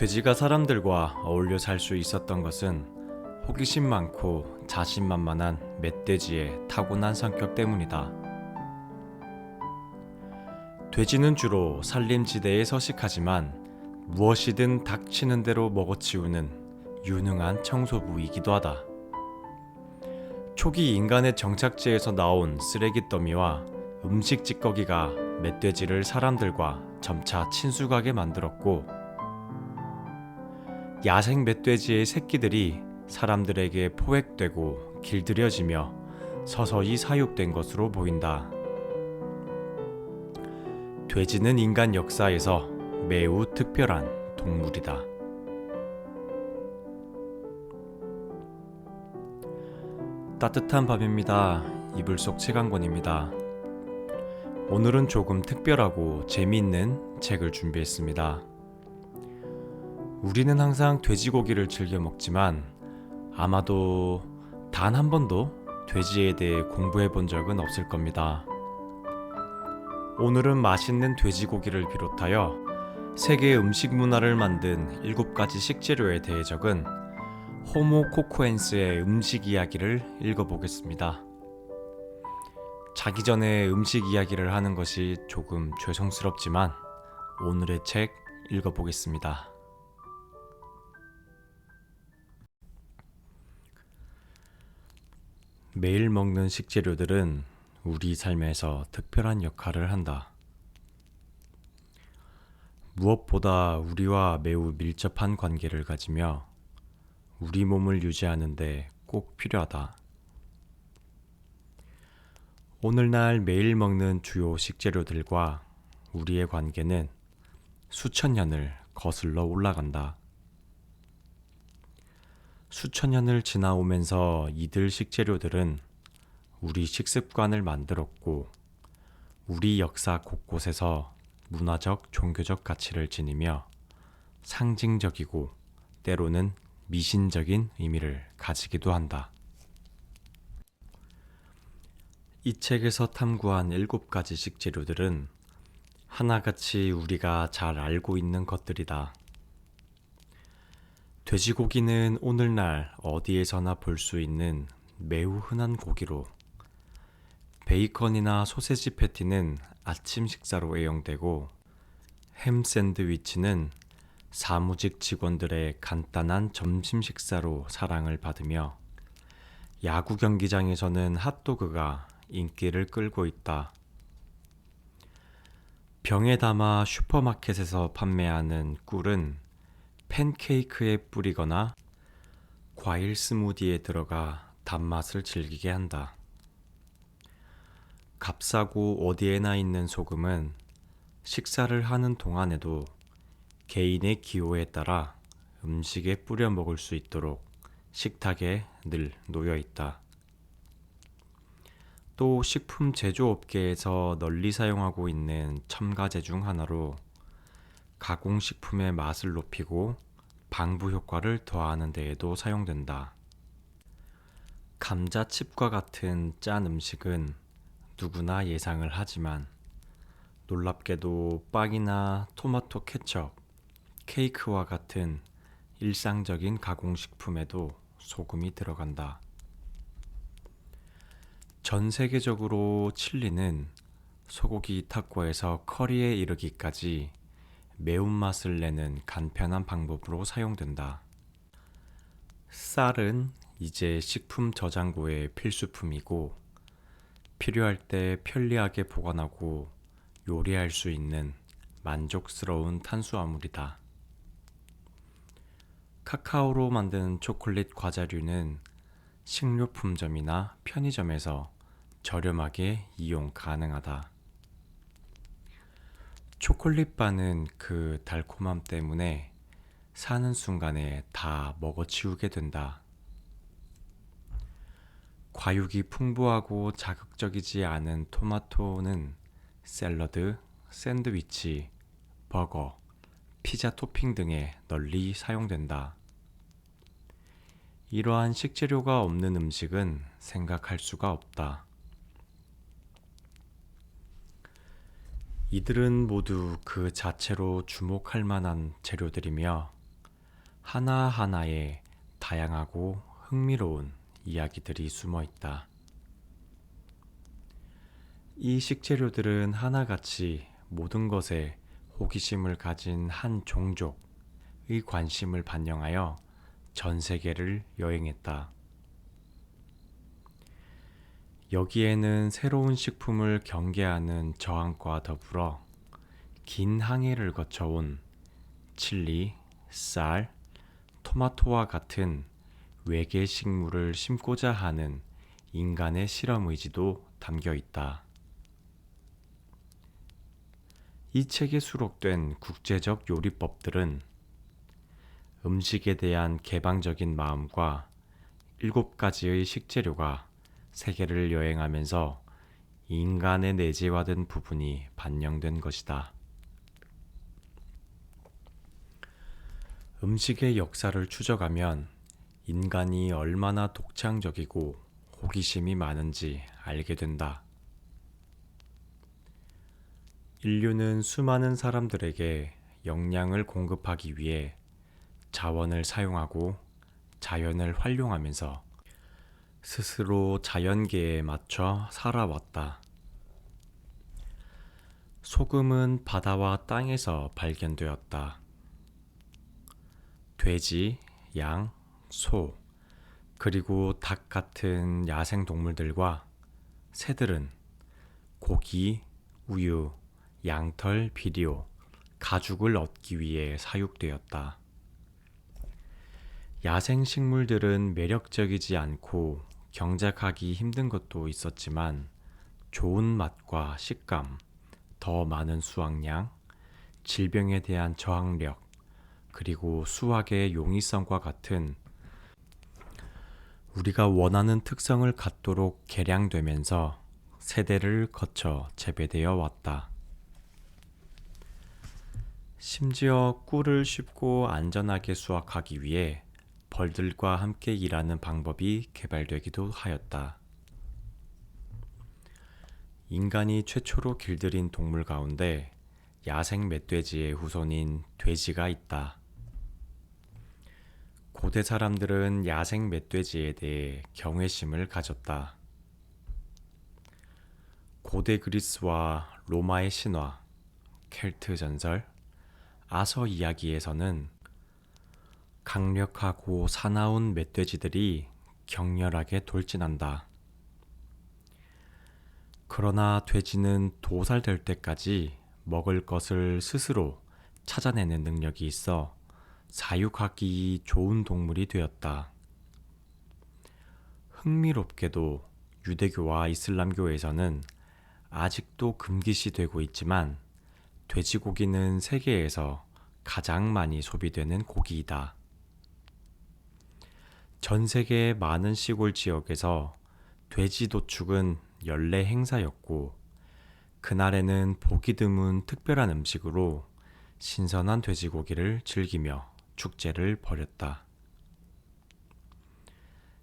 돼지가 사람들과 어울려 살 수 있었던 것은 호기심 많고 자신만만한 멧돼지의 타고난 성격 때문이다. 돼지는 주로 산림지대에 서식하지만 무엇이든 닥치는 대로 먹어치우는 유능한 청소부이기도 하다. 초기 인간의 정착지에서 나온 쓰레기 더미와 음식 찌꺼기가 멧돼지를 사람들과 점차 친숙하게 만들었고, 야생 멧돼지의 새끼들이 사람들에게 포획되고 길들여지며 서서히 사육된 것으로 보인다. 돼지는 인간 역사에서 매우 특별한 동물이다. 따뜻한 밤입니다. 이불 속 책 한 권입니다. 오늘은 조금 특별하고 재미있는 책을 준비했습니다. 우리는 항상 돼지고기를 즐겨 먹지만 아마도 단 한 번도 돼지에 대해 공부해 본 적은 없을 겁니다. 오늘은 맛있는 돼지고기를 비롯하여 세계 음식 문화를 만든 7가지 식재료에 대해 적은 호모 코코엔스의 음식 이야기를 읽어보겠습니다. 자기 전에 음식 이야기를 하는 것이 조금 죄송스럽지만 오늘의 책 읽어보겠습니다. 매일 먹는 식재료들은 우리 삶에서 특별한 역할을 한다. 무엇보다 우리와 매우 밀접한 관계를 가지며 우리 몸을 유지하는 데 꼭 필요하다. 오늘날 매일 먹는 주요 식재료들과 우리의 관계는 수천 년을 거슬러 올라간다. 수천 년을 지나오면서 이들 식재료들은 우리 식습관을 만들었고, 우리 역사 곳곳에서 문화적, 종교적 가치를 지니며 상징적이고 때로는 미신적인 의미를 가지기도 한다. 이 책에서 탐구한 7가지 식재료들은 하나같이 우리가 잘 알고 있는 것들이다. 돼지고기는 오늘날 어디에서나 볼 수 있는 매우 흔한 고기로, 베이컨이나 소세지 패티는 아침 식사로 애용되고, 햄 샌드위치는 사무직 직원들의 간단한 점심 식사로 사랑을 받으며, 야구 경기장에서는 핫도그가 인기를 끌고 있다. 병에 담아 슈퍼마켓에서 판매하는 꿀은 팬케이크에 뿌리거나 과일 스무디에 들어가 단맛을 즐기게 한다. 값싸고 어디에나 있는 소금은 식사를 하는 동안에도 개인의 기호에 따라 음식에 뿌려 먹을 수 있도록 식탁에 늘 놓여 있다. 또 식품 제조업계에서 널리 사용하고 있는 첨가제 중 하나로 가공식품의 맛을 높이고 방부 효과를 더하는 데에도 사용된다. 감자칩과 같은 짠 음식은 누구나 예상을 하지만 놀랍게도 빵이나 토마토 케첩, 케이크와 같은 일상적인 가공식품에도 소금이 들어간다. 전 세계적으로 칠리는 소고기 타코에서 커리에 이르기까지 매운맛을 내는 간편한 방법으로 사용된다. 쌀은 이제 식품 저장고의 필수품이고, 필요할 때 편리하게 보관하고 요리할 수 있는 만족스러운 탄수화물이다. 카카오로 만든 초콜릿 과자류는 식료품점이나 편의점에서 저렴하게 이용 가능하다. 초콜릿바는 그 달콤함 때문에 사는 순간에 다 먹어치우게 된다. 과육이 풍부하고 자극적이지 않은 토마토는 샐러드, 샌드위치, 버거, 피자 토핑 등에 널리 사용된다. 이러한 식재료가 없는 음식은 생각할 수가 없다. 이들은 모두 그 자체로 주목할 만한 재료들이며 하나하나에 다양하고 흥미로운 이야기들이 숨어 있다. 이 식재료들은 하나같이 모든 것에 호기심을 가진 한 종족의 관심을 반영하여 전 세계를 여행했다. 여기에는 새로운 식품을 경계하는 저항과 더불어 긴 항해를 거쳐온 칠리, 쌀, 토마토와 같은 외계 식물을 심고자 하는 인간의 실험 의지도 담겨 있다. 이 책에 수록된 국제적 요리법들은 음식에 대한 개방적인 마음과 7가지의 식재료가 세계를 여행하면서 인간의 내재화된 부분이 반영된 것이다. 음식의 역사를 추적하면 인간이 얼마나 독창적이고 호기심이 많은지 알게 된다. 인류는 수많은 사람들에게 영양을 공급하기 위해 자원을 사용하고 자연을 활용하면서 스스로 자연계에 맞춰 살아왔다. 소금은 바다와 땅에서 발견되었다. 돼지, 양, 소, 그리고 닭 같은 야생 동물들과 새들은 고기, 우유, 양털, 비료, 가죽을 얻기 위해 사육되었다. 야생 식물들은 매력적이지 않고 경작하기 힘든 것도 있었지만 좋은 맛과 식감, 더 많은 수확량, 질병에 대한 저항력, 그리고 수확의 용이성과 같은 우리가 원하는 특성을 갖도록 개량되면서 세대를 거쳐 재배되어 왔다. 심지어 꿀을 쉽고 안전하게 수확하기 위해 벌들과 함께 일하는 방법이 개발되기도 하였다. 인간이 최초로 길들인 동물 가운데 야생 멧돼지의 후손인 돼지가 있다. 고대 사람들은 야생 멧돼지에 대해 경외심을 가졌다. 고대 그리스와 로마의 신화, 켈트 전설, 아서 이야기에서는 강력하고 사나운 멧돼지들이 격렬하게 돌진한다. 그러나 돼지는 도살될 때까지 먹을 것을 스스로 찾아내는 능력이 있어 사육하기 좋은 동물이 되었다. 흥미롭게도 유대교와 이슬람교에서는 아직도 금기시되고 있지만 돼지고기는 세계에서 가장 많이 소비되는 고기이다. 전 세계의 많은 시골 지역에서 돼지 도축은 연례 행사였고 그날에는 보기 드문 특별한 음식으로 신선한 돼지고기를 즐기며 축제를 벌였다.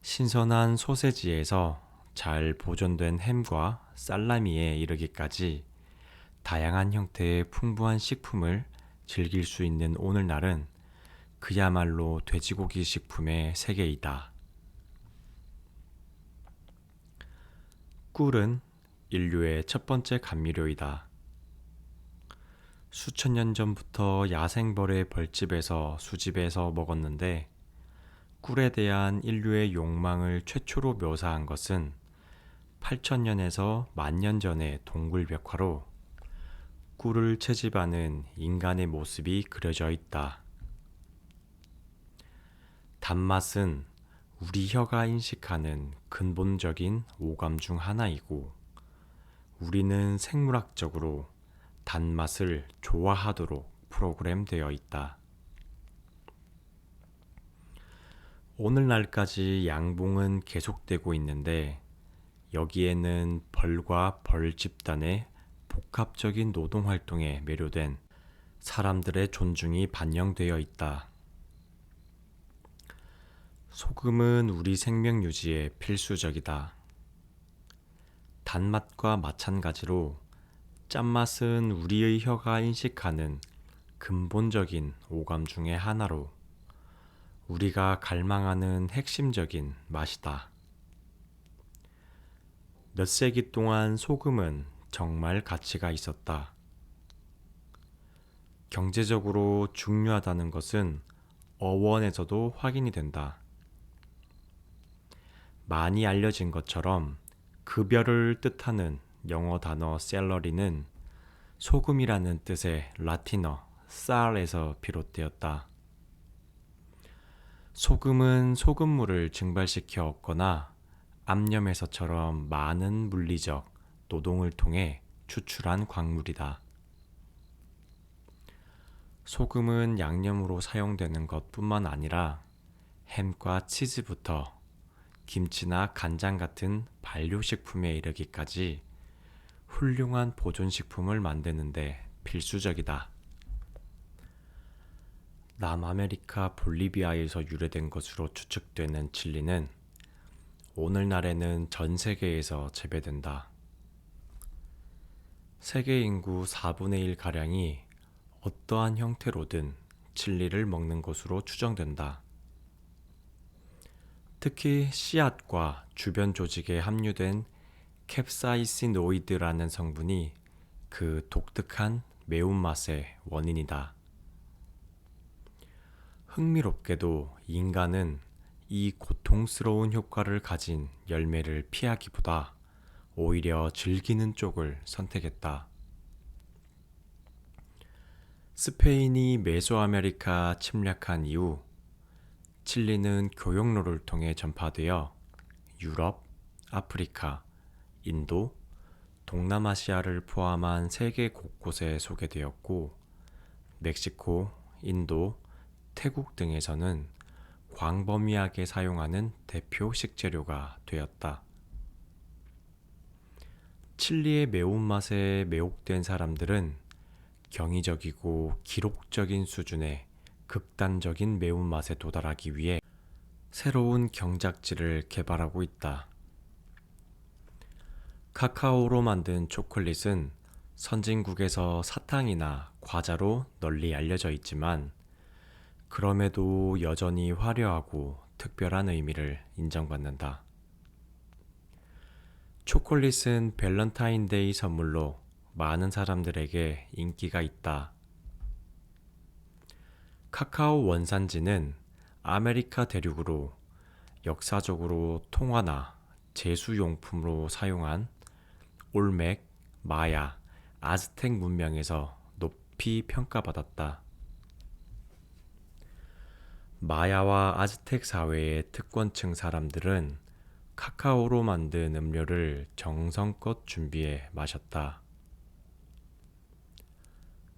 신선한 소세지에서 잘 보존된 햄과 살라미에 이르기까지 다양한 형태의 풍부한 식품을 즐길 수 있는 오늘날은 그야말로 돼지고기 식품의 세계이다. 꿀은 인류의 첫 번째 감미료이다. 수천 년 전부터 야생벌의 벌집에서 수집해서 먹었는데 꿀에 대한 인류의 욕망을 최초로 묘사한 것은 8천년에서 10,000년 전의 동굴벽화로 꿀을 채집하는 인간의 모습이 그려져 있다. 단맛은 우리 혀가 인식하는 근본적인 오감 중 하나이고 우리는 생물학적으로 단맛을 좋아하도록 프로그램되어 있다. 오늘날까지 양봉은 계속되고 있는데 여기에는 벌과 벌 집단의 복합적인 노동활동에 매료된 사람들의 존중이 반영되어 있다. 소금은 우리 생명 유지에 필수적이다. 단맛과 마찬가지로 짠맛은 우리의 혀가 인식하는 근본적인 오감 중의 하나로 우리가 갈망하는 핵심적인 맛이다. 몇 세기 동안 소금은 정말 가치가 있었다. 경제적으로 중요하다는 것은 어원에서도 확인이 된다. 많이 알려진 것처럼 급여를 뜻하는 영어 단어 샐러리는 소금이라는 뜻의 라틴어 쌀에서 비롯되었다. 소금은 소금물을 증발시켜 얻거나 암염해서처럼 많은 물리적 노동을 통해 추출한 광물이다. 소금은 양념으로 사용되는 것뿐만 아니라 햄과 치즈부터 김치나 간장 같은 발효식품에 이르기까지 훌륭한 보존식품을 만드는데 필수적이다. 남아메리카 볼리비아에서 유래된 것으로 추측되는 칠리는 오늘날에는 전 세계에서 재배된다. 세계 인구 4분의 1가량이 어떠한 형태로든 칠리를 먹는 것으로 추정된다. 특히 씨앗과 주변 조직에 함유된 캡사이시노이드라는 성분이 그 독특한 매운맛의 원인이다. 흥미롭게도 인간은 이 고통스러운 효과를 가진 열매를 피하기보다 오히려 즐기는 쪽을 선택했다. 스페인이 메소아메리카 침략한 이후 칠리는 교역로를 통해 전파되어 유럽, 아프리카, 인도, 동남아시아를 포함한 세계 곳곳에 소개되었고 멕시코, 인도, 태국 등에서는 광범위하게 사용하는 대표 식재료가 되었다. 칠리의 매운맛에 매혹된 사람들은 경이적이고 기록적인 수준의 극단적인 매운맛에 도달하기 위해 새로운 경작지를 개발하고 있다. 카카오로 만든 초콜릿은 선진국에서 사탕이나 과자로 널리 알려져 있지만 그럼에도 여전히 화려하고 특별한 의미를 인정받는다. 초콜릿은 밸런타인데이 선물로 많은 사람들에게 인기가 있다. 카카오 원산지는 아메리카 대륙으로 역사적으로 통화나 제수용품으로 사용한 올맥, 마야, 아즈텍 문명에서 높이 평가받았다. 마야와 아즈텍 사회의 특권층 사람들은 카카오로 만든 음료를 정성껏 준비해 마셨다.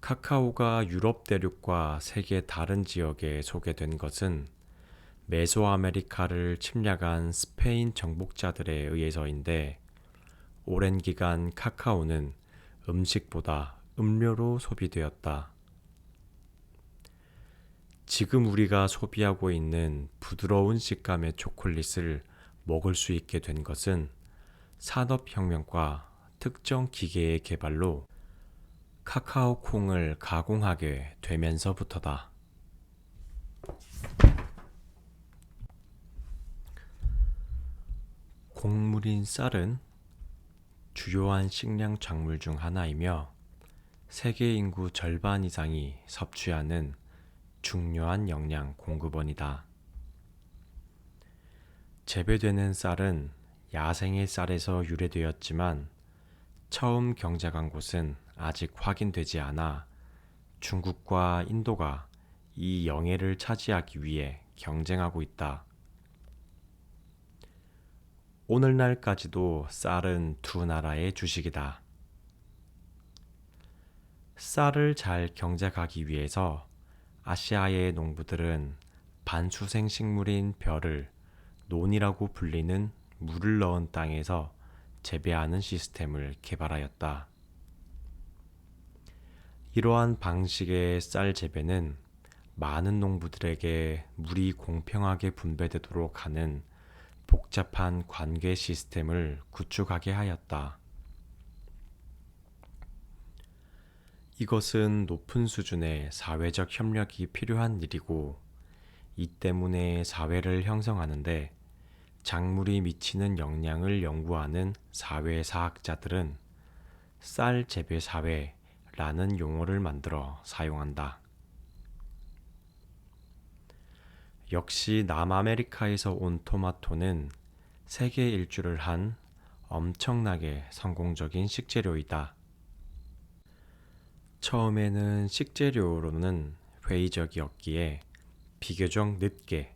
카카오가 유럽 대륙과 세계 다른 지역에 소개된 것은 메소아메리카를 침략한 스페인 정복자들에 의해서인데 오랜 기간 카카오는 음식보다 음료로 소비되었다. 지금 우리가 소비하고 있는 부드러운 식감의 초콜릿을 먹을 수 있게 된 것은 산업혁명과 특정 기계의 개발로 카카오 콩을 가공하게 되면서부터다. 곡물인 쌀은 주요한 식량 작물 중 하나이며 세계 인구 절반 이상이 섭취하는 중요한 영양 공급원이다. 재배되는 쌀은 야생의 쌀에서 유래되었지만 처음 경작한 곳은 아직 확인되지 않아 중국과 인도가 이 영예를 차지하기 위해 경쟁하고 있다. 오늘날까지도 쌀은 두 나라의 주식이다. 쌀을 잘 경작하기 위해서 아시아의 농부들은 반수생 식물인 벼를 논이라고 불리는 물을 넣은 땅에서 재배하는 시스템을 개발하였다. 이러한 방식의 쌀 재배는 많은 농부들에게 물이 공평하게 분배되도록 하는 복잡한 관계 시스템을 구축하게 하였다. 이것은 높은 수준의 사회적 협력이 필요한 일이고 이 때문에 사회를 형성하는데 작물이 미치는 영향을 연구하는 사회사학자들은 쌀 재배 사회라는 용어를 만들어 사용한다. 역시 남아메리카에서 온 토마토는 세계 일주를 한 엄청나게 성공적인 식재료이다. 처음에는 식재료로는 회의적이었기에 비교적 늦게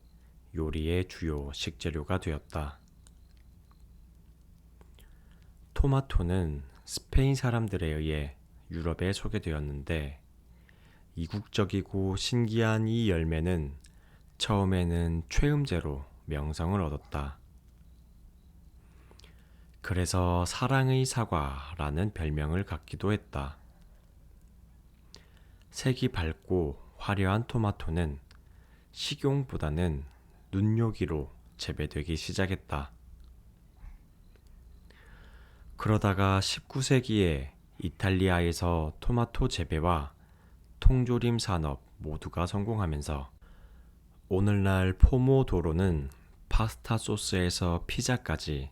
요리의 주요 식재료가 되었다. 토마토는 스페인 사람들에 의해 유럽에 소개되었는데 이국적이고 신기한 이 열매는 처음에는 최음제로 명성을 얻었다. 그래서 사랑의 사과라는 별명을 갖기도 했다. 색이 밝고 화려한 토마토는 식용보다는 눈요기로 재배되기 시작했다. 그러다가 19세기에 이탈리아에서 토마토 재배와 통조림 산업 모두가 성공하면서 오늘날 포모도로는 파스타 소스에서 피자까지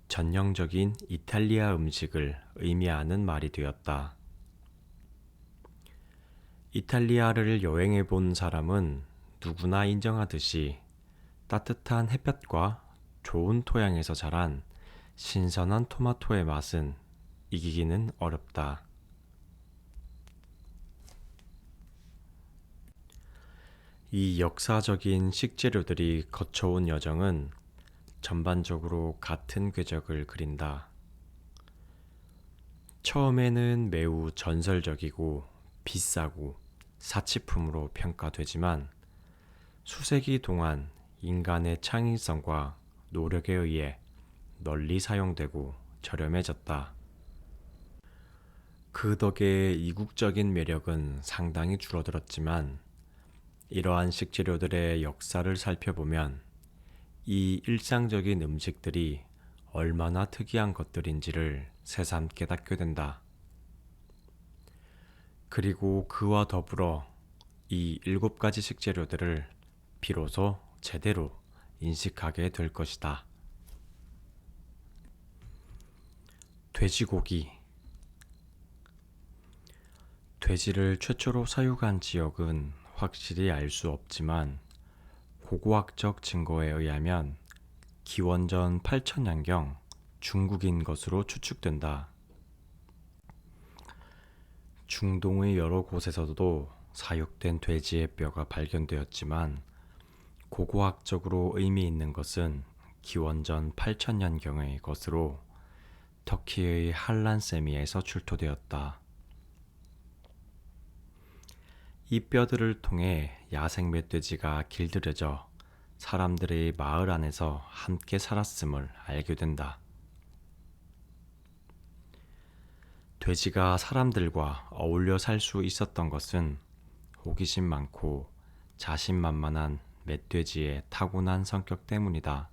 전형적인 이탈리아 음식을 의미하는 말이 되었다. 이탈리아를 여행해 본 사람은 누구나 인정하듯이 따뜻한 햇볕과 좋은 토양에서 자란 신선한 토마토의 맛은 이기기는 어렵다. 이 역사적인 식재료들이 거쳐온 여정은 전반적으로 같은 궤적을 그린다. 처음에는 매우 전설적이고 비싸고 사치품으로 평가되지만 수세기 동안 인간의 창의성과 노력에 의해 널리 사용되고 저렴해졌다. 그 덕에 이국적인 매력은 상당히 줄어들었지만 이러한 식재료들의 역사를 살펴보면 이 일상적인 음식들이 얼마나 특이한 것들인지를 새삼 깨닫게 된다. 그리고 그와 더불어 이 7가지 식재료들을 비로소 제대로 인식하게 될 것이다. 돼지고기. 돼지를 최초로 사육한 지역은 확실히 알 수 없지만 고고학적 증거에 의하면 기원전 8천년경 중국인 것으로 추측된다. 중동의 여러 곳에서도 사육된 돼지의 뼈가 발견되었지만 고고학적으로 의미 있는 것은 기원전 8천년경의 것으로 터키의 할란세미에서 출토되었다. 이 뼈들을 통해 야생 멧돼지가 길들여져 사람들의 마을 안에서 함께 살았음을 알게 된다. 돼지가 사람들과 어울려 살 수 있었던 것은 호기심 많고 자신만만한 멧돼지의 타고난 성격 때문이다.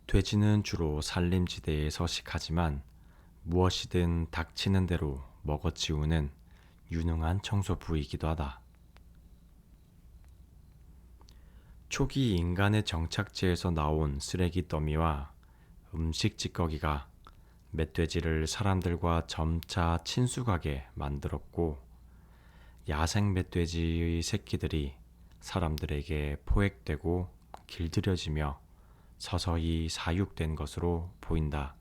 돼지는 주로 산림지대에 서식하지만 무엇이든 닥치는 대로 먹어치우는 유능한 청소부이기도 하다. 초기 인간의 정착지에서 나온 쓰레기 더미와 음식 찌꺼기가 멧돼지를 사람들과 점차 친숙하게 만들었고 야생 멧돼지의 새끼들이 사람들에게 포획되고 길들여지며 서서히 사육된 것으로 보인다.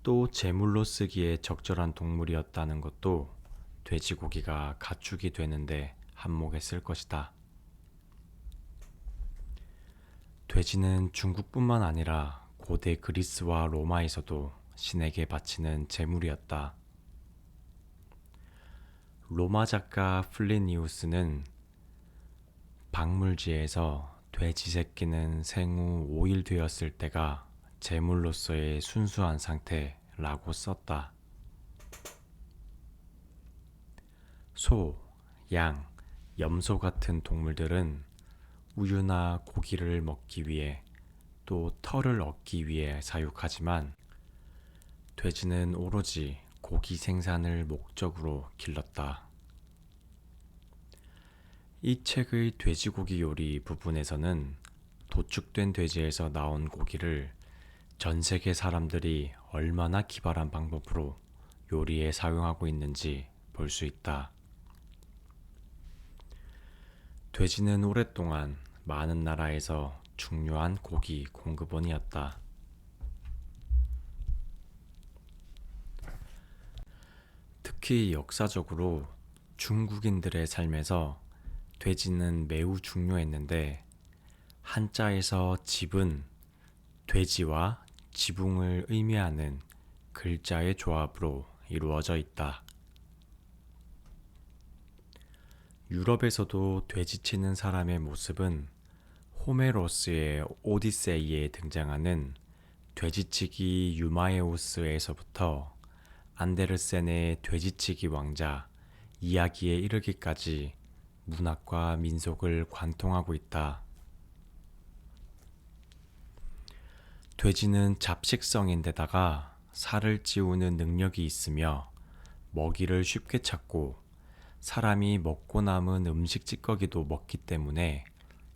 또 제물로 쓰기에 적절한 동물이었다는 것도 돼지고기가 가축이 되는데 한몫했을 것이다. 돼지는 중국뿐만 아니라 고대 그리스와 로마에서도 신에게 바치는 제물이었다. 로마 작가 플리니우스는 박물지에서 돼지 새끼는 생후 5일 되었을 때가 제물로서의 순수한 상태라고 썼다. 소, 양, 염소 같은 동물들은 우유나 고기를 먹기 위해 또 털을 얻기 위해 사육하지만 돼지는 오로지 고기 생산을 목적으로 길렀다. 이 책의 돼지고기 요리 부분에서는 도축된 돼지에서 나온 고기를 전 세계 사람들이 얼마나 기발한 방법으로 요리에 사용하고 있는지 볼 수 있다. 돼지는 오랫동안 많은 나라에서 중요한 고기 공급원이었다. 특히 역사적으로 중국인들의 삶에서 돼지는 매우 중요했는데, 한자에서 집은 돼지와 지붕을 의미하는 글자의 조합으로 이루어져 있다. 유럽에서도 돼지치는 사람의 모습은 호메로스의 오디세이에 등장하는 돼지치기 유마에우스에서부터 안데르센의 돼지치기 왕자 이야기에 이르기까지 문학과 민속을 관통하고 있다. 돼지는 잡식성인데다가 살을 찌우는 능력이 있으며 먹이를 쉽게 찾고 사람이 먹고 남은 음식 찌꺼기도 먹기 때문에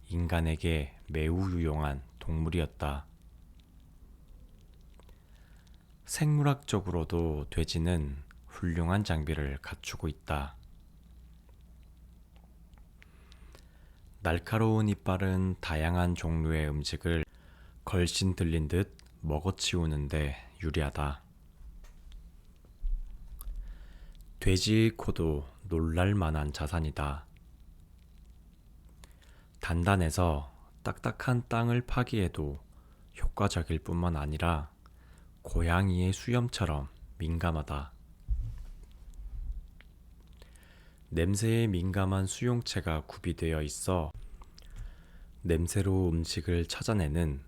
인간에게 매우 유용한 동물이었다. 생물학적으로도 돼지는 훌륭한 장비를 갖추고 있다. 날카로운 이빨은 다양한 종류의 음식을 걸신 들린 듯 먹어치우는데 유리하다. 돼지의 코도 놀랄 만한 자산이다. 단단해서 딱딱한 땅을 파기에도 효과적일 뿐만 아니라 고양이의 수염처럼 민감하다. 냄새에 민감한 수용체가 구비되어 있어 냄새로 음식을 찾아내는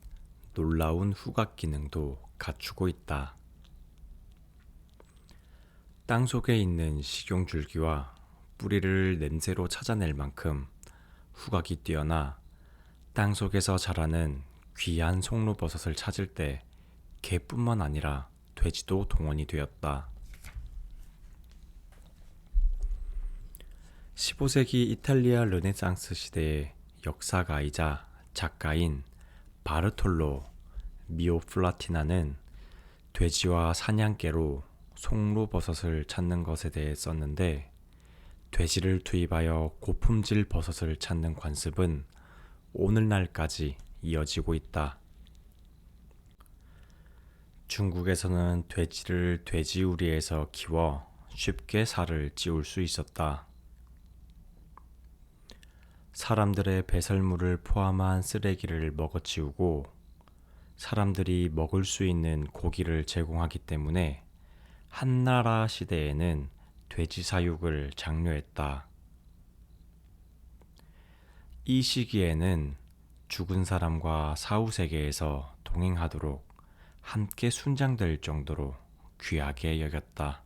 놀라운 후각 기능도 갖추고 있다. 땅 속에 있는 식용줄기와 뿌리를 냄새로 찾아낼 만큼 후각이 뛰어나 땅 속에서 자라는 귀한 송로버섯을 찾을 때 개뿐만 아니라 돼지도 동원이 되었다. 15세기 이탈리아 르네상스 시대의 역사가이자 작가인 바르톨로 미오플라티나는 돼지와 사냥개로 송로버섯을 찾는 것에 대해 썼는데, 돼지를 투입하여 고품질 버섯을 찾는 관습은 오늘날까지 이어지고 있다. 중국에서는 돼지를 돼지우리에서 키워 쉽게 살을 찌울 수 있었다. 사람들의 배설물을 포함한 쓰레기를 먹어치우고 사람들이 먹을 수 있는 고기를 제공하기 때문에 한나라 시대에는 돼지 사육을 장려했다. 이 시기에는 죽은 사람과 사후세계에서 동행하도록 함께 순장될 정도로 귀하게 여겼다.